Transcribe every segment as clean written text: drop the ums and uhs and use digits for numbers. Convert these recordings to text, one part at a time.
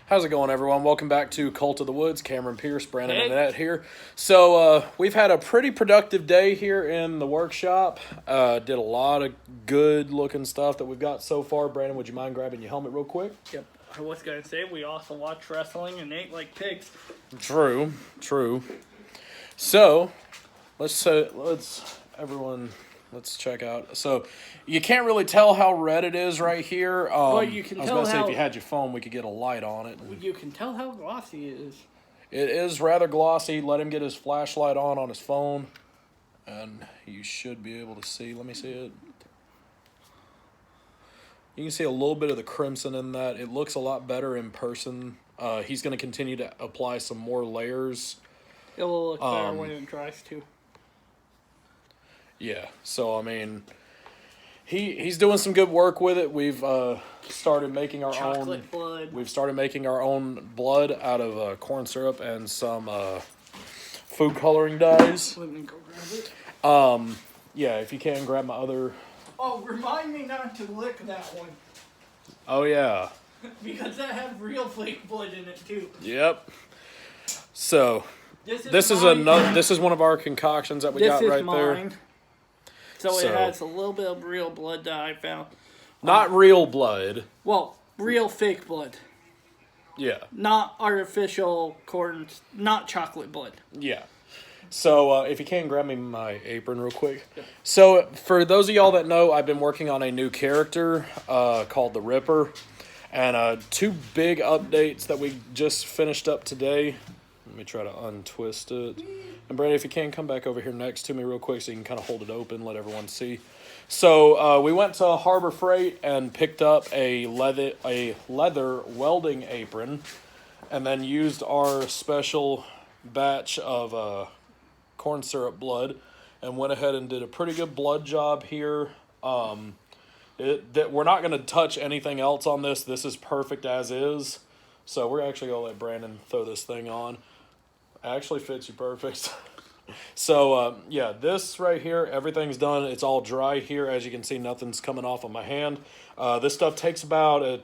How's it going, everyone? Welcome back to Cult of the Woods. Cameron Pierce, Brandon, Hey. and Annette here. So we've had a pretty productive day here in the workshop. Did a lot of good-looking stuff that we've got so far. Brandon, would you mind grabbing your helmet real quick? Yep. I was going to say, we also watch wrestling and ate like pigs. True. So let's check out. So you can't really tell how red it is right here. Well, you can I was tell going to say how- if you had your phone, we could get a light on it. You can tell how glossy it is. It is rather glossy. Let him get his flashlight on his phone, and you should be able to see. Let me see it. You can see a little bit of the crimson in that. It looks a lot better in person. He's going to continue to apply some more layers. It will look better when it dries too. Yeah, so I mean, he's doing some good work with it. We've started making our Chocolate own blood. We've started making our own blood out of corn syrup and some food coloring dyes. Let me go grab it. Yeah, if you can grab my other. Oh, remind me not to lick that one. Oh yeah. Because that has real fake blood in it too. Yep. So this is mine. this is one of our concoctions that we This got is right mine. there. So So- it has a little bit of real blood that I found. Not real blood. Well, real fake blood. Yeah. Not artificial corn, not chocolate blood. Yeah. So if you can grab me my apron real quick. So for those of y'all that know, I've been working on a new character called the Ripper, and two big updates that we just finished up today. Let me try to untwist it. And Brandon, if you can, come back over here next to me real quick so you can kind of hold it open, let everyone see. So we went to Harbor Freight and picked up a leather welding apron, and then used our special batch of corn syrup blood, and went ahead and did a pretty good blood job here. That we're not going to touch anything else on this. This is perfect as is. So we're actually going to let Brandon throw this thing on. It actually fits you perfect. So, yeah, this right here, everything's done. It's all dry here. As you can see, nothing's coming off of my hand. This stuff takes about a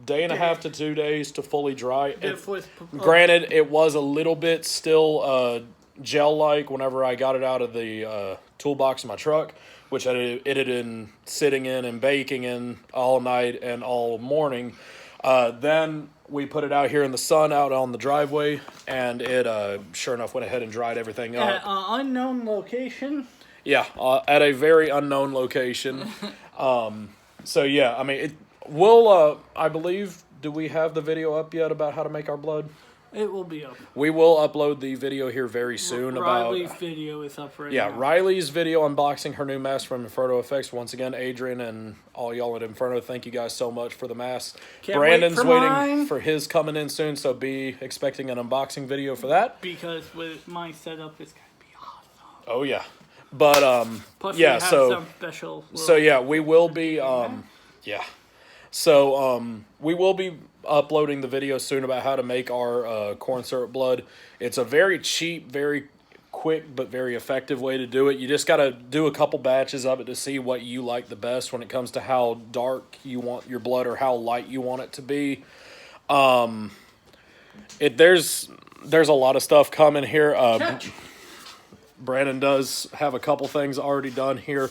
day and a half to 2 days to fully dry. Granted, it was a little bit still gel-like whenever I got it out of the toolbox in my truck, which it had been sitting in and baking in all night and all morning. Then we put it out here in the sun out on the driveway, and it sure enough went ahead and dried everything up. At an unknown location. Yeah, at a very unknown location. So yeah, I mean, I believe, do we have the video up yet about how to make our blood? It will be up. We will upload the video here very soon Riley's about... video is up right Yeah, now. Riley's video unboxing her new mask from Inferno Effects. Once again, Adrian and all y'all at Inferno, thank you guys so much for the mask. Brandon's wait for waiting mine. for his coming in soon, so be expecting an unboxing video for that. Because with my setup, it's going to be awesome. Oh, yeah. But, Plus, yeah, we have so... some special... So yeah, we will be yeah. So we will be uploading the video soon about how to make our corn syrup blood. It's a very cheap, very quick, but very effective way to do it. You just got to do a couple batches of it to see what you like the best when it comes to how dark you want your blood or how light you want it to be. There's a lot of stuff coming here. Brandon does have a couple things already done here.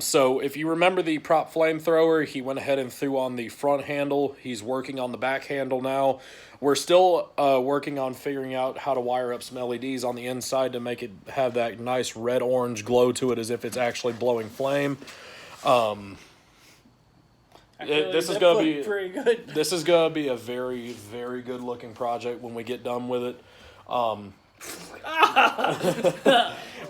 So if you remember the prop flamethrower, he went ahead and threw on the front handle. He's working on the back handle now. We're still working on figuring out how to wire up some LEDs on the inside to make it have that nice red-orange glow to it as if it's actually blowing flame. This is gonna be pretty good. This is gonna be a very, very good looking project when we get done with it.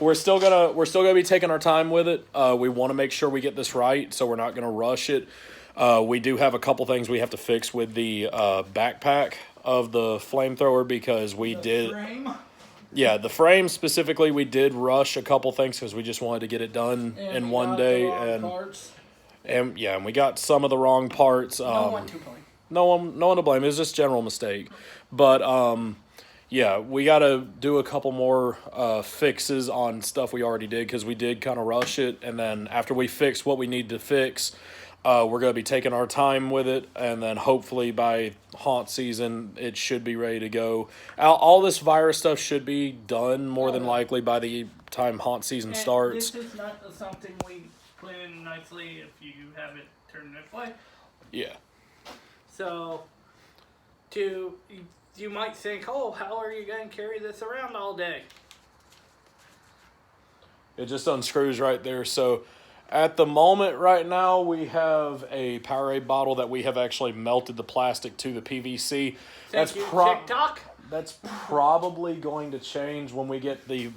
We're still gonna be taking our time with it. We want to make sure we get this right, so we're not gonna rush it. We do have a couple things we have to fix with the backpack of the flamethrower because yeah, the frame specifically, we did rush a couple things because we just wanted to get it done in one day, and we got some of the wrong parts. No one to blame. No one to blame. It was just general mistake, but yeah, we got to do a couple more fixes on stuff we already did because we did kind of rush it. And then after we fix what we need to fix, We're going to be taking our time with it, and then hopefully by haunt season, it should be ready to go. All this virus stuff should be done more than likely by the time haunt season starts. This is not something we put in nicely if you have it turned this way. Yeah. So, you might think, oh, how are you going to carry this around all day? It just unscrews right there. So at the moment right now, we have a Powerade bottle that we have actually melted the plastic to the PVC. Thank you, TikTok. That's probably going to change when we get the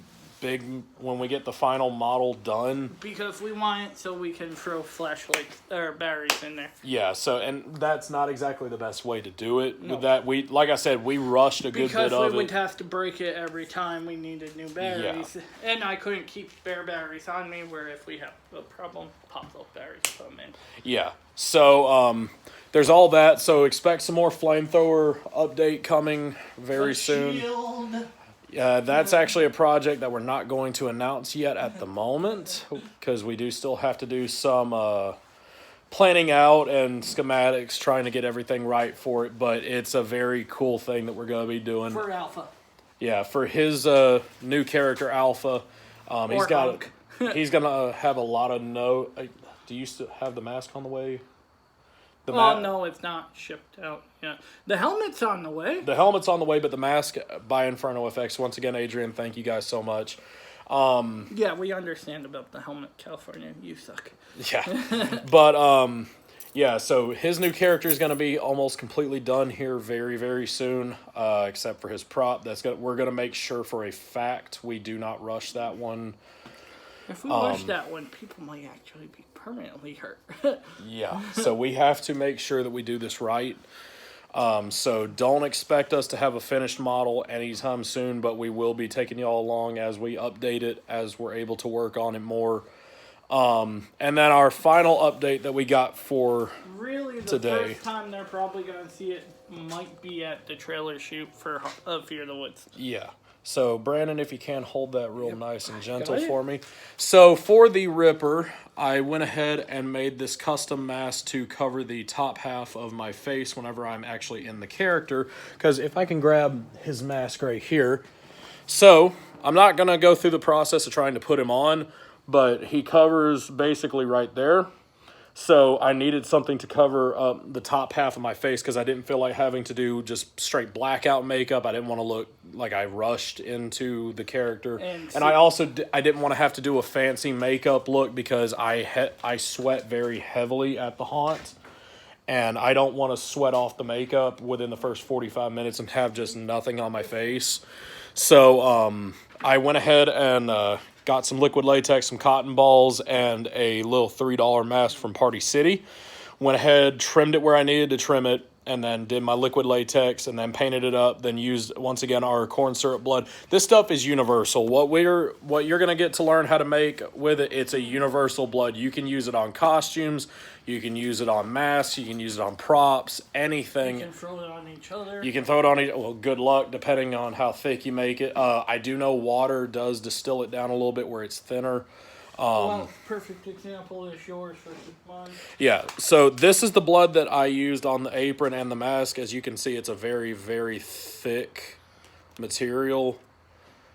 final model done. Because we want it so we can throw flashlights or batteries in there. Yeah, so and that's not exactly the best way to do it. No. With that, like I said, we rushed a good bit of it. Because we would have to break it every time we needed new batteries. Yeah. And I couldn't keep spare batteries on me, where if we have a problem, pop those batteries, put them in. Yeah, so there's all that. So expect some more flamethrower update coming very soon. Shield. That's actually a project that we're not going to announce yet at the moment, because we do still have to do some planning out and schematics, trying to get everything right for it. But it's a very cool thing that we're going to be doing. For Alpha. Yeah, for his new character, Alpha. He's going to have a lot of do you still have the mask on the way? No, it's not shipped out yet. The helmet's on the way. The helmet's on the way, but the mask by Inferno FX. Once again, Adrian, thank you guys so much. Yeah, we understand about the helmet, California. You suck. Yeah. But, yeah, so his new character is going to be almost completely done here very, very soon, except for his prop. We're going to make sure for a fact we do not rush that one. If we rush that one, people might actually be permanently hurt. Yeah, so we have to make sure that we do this right. So don't expect us to have a finished model anytime soon, but we will be taking y'all along as we update it, as we're able to work on it more. And then our final update that we got for really the today. First time they're probably going to see it might be at the trailer shoot for Fear of the Woods. Yeah. So, Brandon, if you can, hold that real nice and gentle for me. So, for the Ripper, I went ahead and made this custom mask to cover the top half of my face whenever I'm actually in the character. Because if I can grab his mask right here. So, I'm not going to go through the process of trying to put him on, but he covers basically right there. So I needed something to cover up the top half of my face, because I didn't feel like having to do just straight blackout makeup. I didn't want to look like I rushed into the character. And I also I didn't want to have to do a fancy makeup look, because I sweat very heavily at the haunt. And I don't want to sweat off the makeup within the first 45 minutes and have just nothing on my face. So I went ahead and got some liquid latex, some cotton balls, and a little $3 mask from Party City. Went ahead, trimmed it where I needed to trim it, and then did my liquid latex, and then painted it up, then used, once again, our corn syrup blood. This stuff is universal. What you're going to get to learn how to make with it, it's a universal blood. You can use it on costumes, you can use it on masks, you can use it on props, anything. You can throw it on each other. You can throw it on each, well, good luck, depending on how thick you make it. I do know water does distill it down a little bit where it's thinner. Well, perfect example is yours versus mine. Yeah, so this is the blood that I used on the apron and the mask. As you can see, it's a very, very thick material.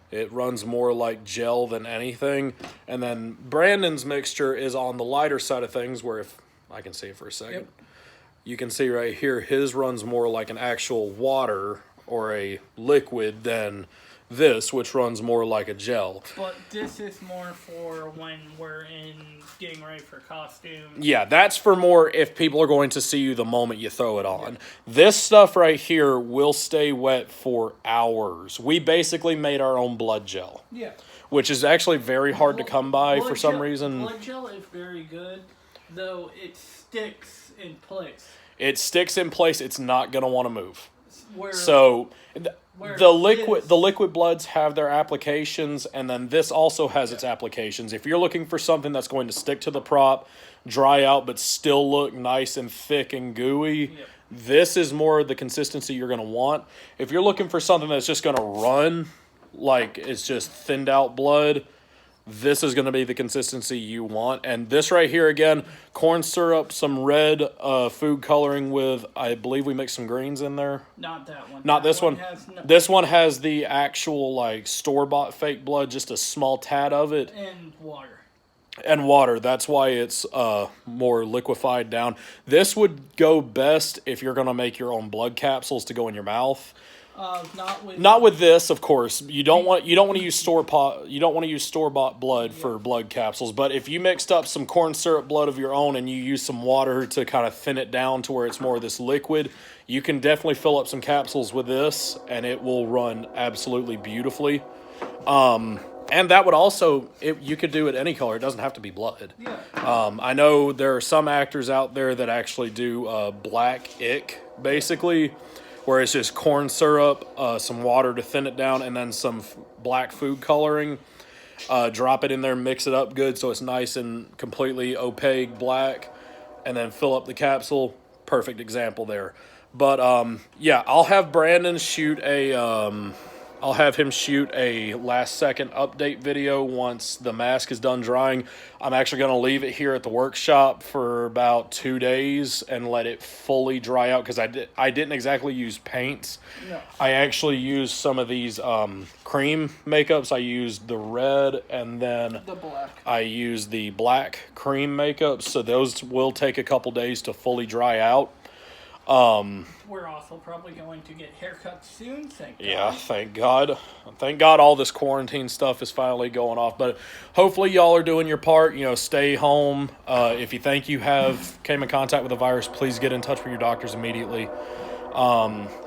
It runs more like gel than anything. And then Brandon's mixture is on the lighter side of things, where if I can see it for a second. Yep. You can see right here, his runs more like an actual water or a liquid than this, which runs more like a gel. But this is more for when we're getting ready for costumes. Yeah, that's for more if people are going to see you the moment you throw it on. Yeah. This stuff right here will stay wet for hours. We basically made our own blood gel. Yeah. Which is actually very hard to come by for some reason. Blood gel is very good, though it sticks in place. It sticks in place. It's not going to want to move. The liquid bloods have their applications, and then this also has its applications. If you're looking for something that's going to stick to the prop, dry out, but still look nice and thick and gooey, this is more the consistency you're going to want. If you're looking for something that's just going to run, like it's just thinned out blood, this is going to be the consistency you want. And this right here, again, corn syrup, some red food coloring with, I believe we mixed some greens in there. Not that one. Not that this one. This one has the actual, like, store-bought fake blood, just a small tad of it. And water. And water. That's why it's more liquefied down. This would go best if you're going to make your own blood capsules to go in your mouth. Not with this, of course. You don't want to use store-bought blood for blood capsules. But if you mixed up some corn syrup blood of your own and you use some water to kind of thin it down to where it's more of this liquid, you can definitely fill up some capsules with this, and it will run absolutely beautifully. And that would also, you could do it any color. It doesn't have to be blood. Yeah. I know there are some actors out there that actually do black ick, basically, where it's just corn syrup, some water to thin it down, and then some black food coloring. Drop it in there, mix it up good so it's nice and completely opaque black, and then fill up the capsule. Perfect example there. But, yeah, I'll have Brandon shoot I'll have him shoot a last-second update video once the mask is done drying. I'm actually going to leave it here at the workshop for about 2 days and let it fully dry out because I didn't exactly use paints. No. I actually used some of these cream makeups. I used the red and then the black. I used the black cream makeups, so those will take a couple days to fully dry out. We're also probably going to get haircuts soon, thank God. Yeah, thank God. Thank God all this quarantine stuff is finally going off. But hopefully y'all are doing your part. You know, stay home. If you think you came in contact with the virus, please get in touch with your doctors immediately.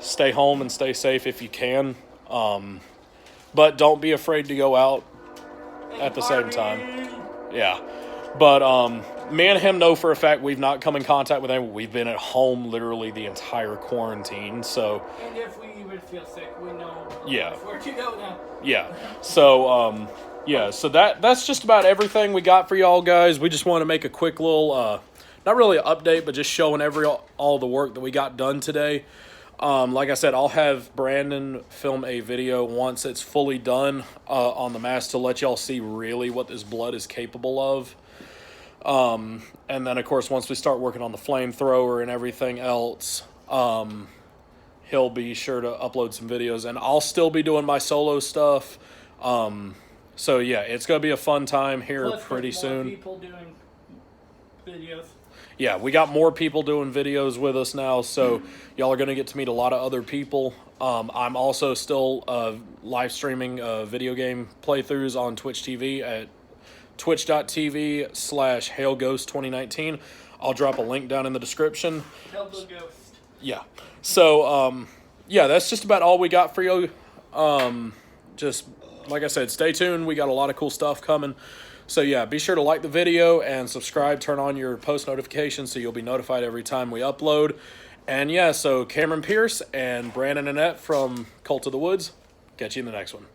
Stay home and stay safe if you can. But don't be afraid to go out at the same time. Yeah. But me and him know for a fact we've not come in contact with anyone. We've been at home literally the entire quarantine. So, and if we even feel sick, we know where to go now. Yeah. So, so that's just about everything we got for y'all guys. We just want to make a quick little, not really an update, but just showing all the work that we got done today. Like I said, I'll have Brandon film a video once it's fully done on the mask to let y'all see really what this blood is capable of. And then, of course, once we start working on the flamethrower and everything else, he'll be sure to upload some videos. And I'll still be doing my solo stuff. So, yeah, it's going to be a fun time here pretty soon. People doing videos. Yeah, we got more people doing videos with us now, so y'all are going to get to meet a lot of other people. I'm also still live streaming video game playthroughs on Twitch TV at twitch.tv/HailGhost2019. I'll drop a link down in the description. Hail the Ghost. Yeah. So, yeah, that's just about all we got for you. Just, like I said, stay tuned. We got a lot of cool stuff coming. So, yeah, be sure to like the video and subscribe. Turn on your post notifications so you'll be notified every time we upload. And, yeah, so Cameron Pierce and Brandon Annette from Cult of the Woods. Catch you in the next one.